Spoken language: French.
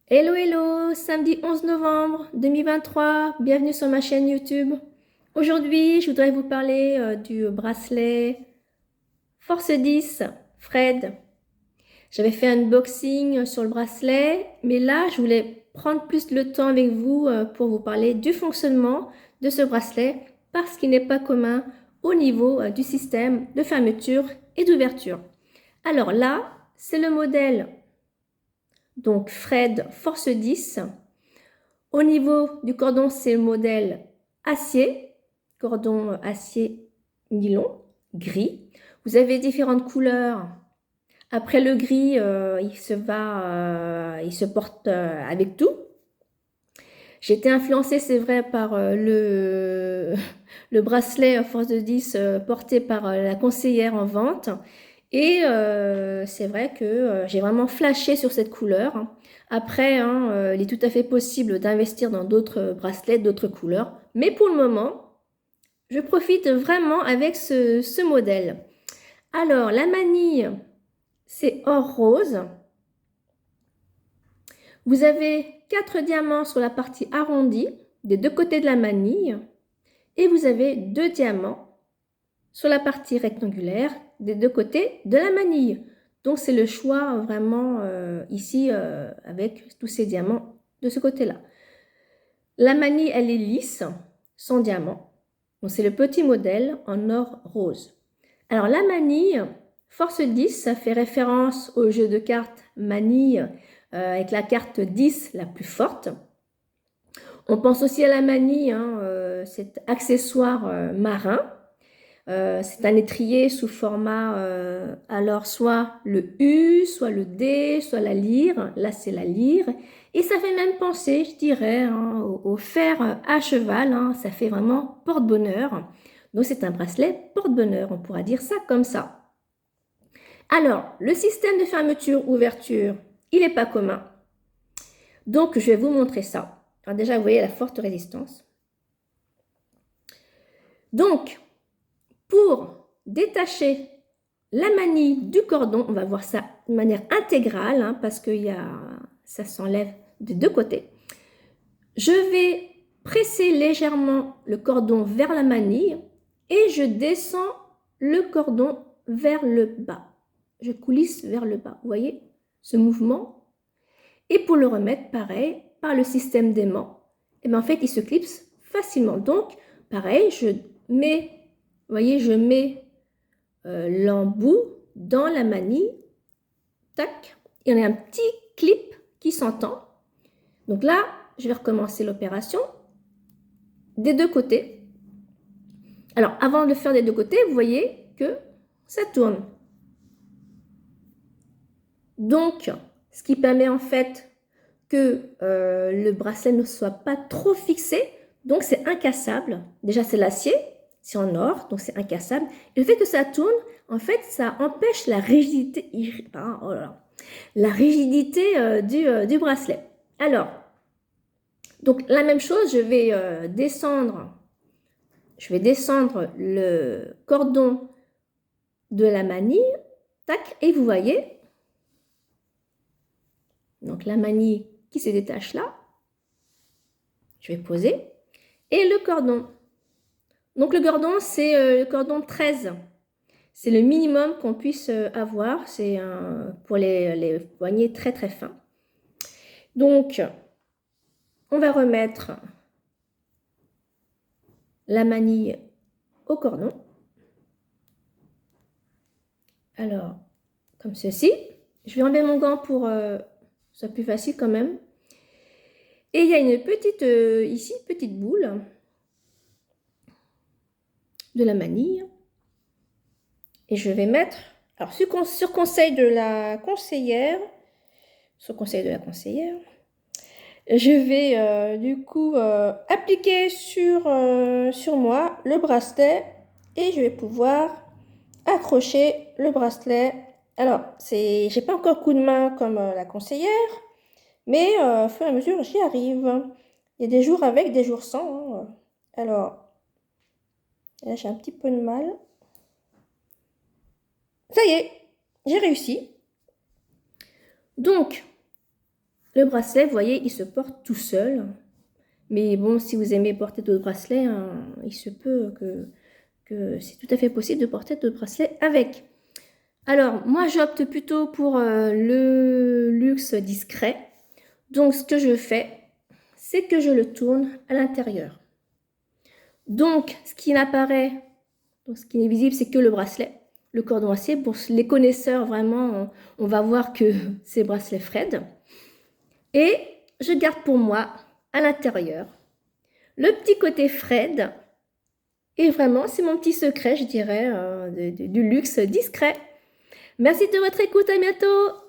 Hello, hello, samedi 11 novembre 2023, bienvenue sur ma chaîne YouTube. Aujourd'hui, je voudrais vous parler du bracelet Force 10 Fred. J'avais fait un unboxing sur le bracelet, mais là, je voulais prendre plus le temps avec vous pour vous parler du fonctionnement de ce bracelet parce qu'il n'est pas commun au niveau du système de fermeture et d'ouverture. Alors là, c'est le modèle donc Fred Force 10. Au niveau du cordon, c'est le modèle acier, cordon acier nylon, gris. Vous avez différentes couleurs. Après le gris, il se porte avec tout. J'ai été influencée, c'est vrai, par le bracelet Force de 10 porté par la conseillère en vente. Et c'est vrai que j'ai vraiment flashé sur cette couleur. Après, il est tout à fait possible d'investir dans d'autres bracelets, d'autres couleurs. Mais pour le moment, je profite vraiment avec ce modèle. Alors, la manille, c'est or rose. Vous avez 4 diamants sur la partie arrondie des deux côtés de la manille. Et vous avez 2 diamants sur la partie rectangulaire des deux côtés de la manille. Donc, c'est le choix vraiment ici avec tous ces diamants de ce côté-là. La manille, elle est lisse, sans diamant. Donc, c'est le petit modèle en or rose. Alors, la manille, Force 10, ça fait référence au jeu de cartes manille avec la carte 10 la plus forte. On pense aussi à la manille, cet accessoire marin. C'est un étrier sous format, alors soit le U, soit le D, soit la lyre. Là, c'est la lyre. Et ça fait même penser, je dirais, au fer à cheval. Ça fait vraiment porte-bonheur. Donc, c'est un bracelet porte-bonheur. On pourra dire ça comme ça. Alors, le système de fermeture-ouverture, il n'est pas commun. Donc, je vais vous montrer ça. Alors déjà, vous voyez la forte résistance. Donc, pour détacher la manille du cordon, on va voir ça de manière intégrale parce que ça s'enlève de deux côtés. Je vais presser légèrement le cordon vers la manille et je descends le cordon vers le bas. Je coulisse vers le bas. Vous voyez ce mouvement? Et pour le remettre, pareil, par le système d'aimant, et bien en fait, il se clipse facilement. Donc, pareil, je mets, vous voyez, je mets l'embout dans la manille. Tac. Il y a un petit clip qui s'entend. Donc là, je vais recommencer l'opération des deux côtés. Alors, avant de le faire des deux côtés, vous voyez que ça tourne. Donc, ce qui permet en fait que le bracelet ne soit pas trop fixé. Donc, c'est incassable. Déjà, c'est l'acier, c'est en or, donc c'est incassable. Et le fait que ça tourne, en fait, ça empêche la rigidité, la rigidité du bracelet. Alors, donc la même chose, je vais descendre le cordon de la manille, tac, et vous voyez, donc la manille qui se détache là, je vais poser, et le cordon. Donc le cordon, c'est le cordon 13. C'est le minimum qu'on puisse avoir, c'est pour les poignets très très fins. Donc, on va remettre la manille au cordon. Alors, comme ceci. Je vais enlever mon gant pour que ce soit plus facile quand même. Et il y a une petite, ici, petite boule de la manille. Et je vais mettre, alors sur conseil de la conseillère, je vais du coup appliquer sur moi le bracelet et je vais pouvoir accrocher le bracelet. Alors, j'ai pas encore coup de main comme la conseillère, mais au fur et à mesure, j'y arrive. Il y a des jours avec, des jours sans. Alors, là, j'ai un petit peu de mal. Ça y est, j'ai réussi. Donc, Le bracelet, vous voyez, il se porte tout seul. Mais bon, si vous aimez porter d'autres bracelets, hein, il se peut que c'est tout à fait possible de porter d'autres bracelets avec. Alors, moi, j'opte plutôt pour le luxe discret. Donc, ce que je fais, c'est que je le tourne à l'intérieur. Donc, ce qui apparaît, ce qui est visible, c'est que le bracelet, le cordon acier. Pour les connaisseurs, vraiment, on va voir que c'est bracelet Fred. Et je garde pour moi, à l'intérieur, le petit côté Fred. Et vraiment, c'est mon petit secret, je dirais, du luxe discret. Merci de votre écoute, à bientôt!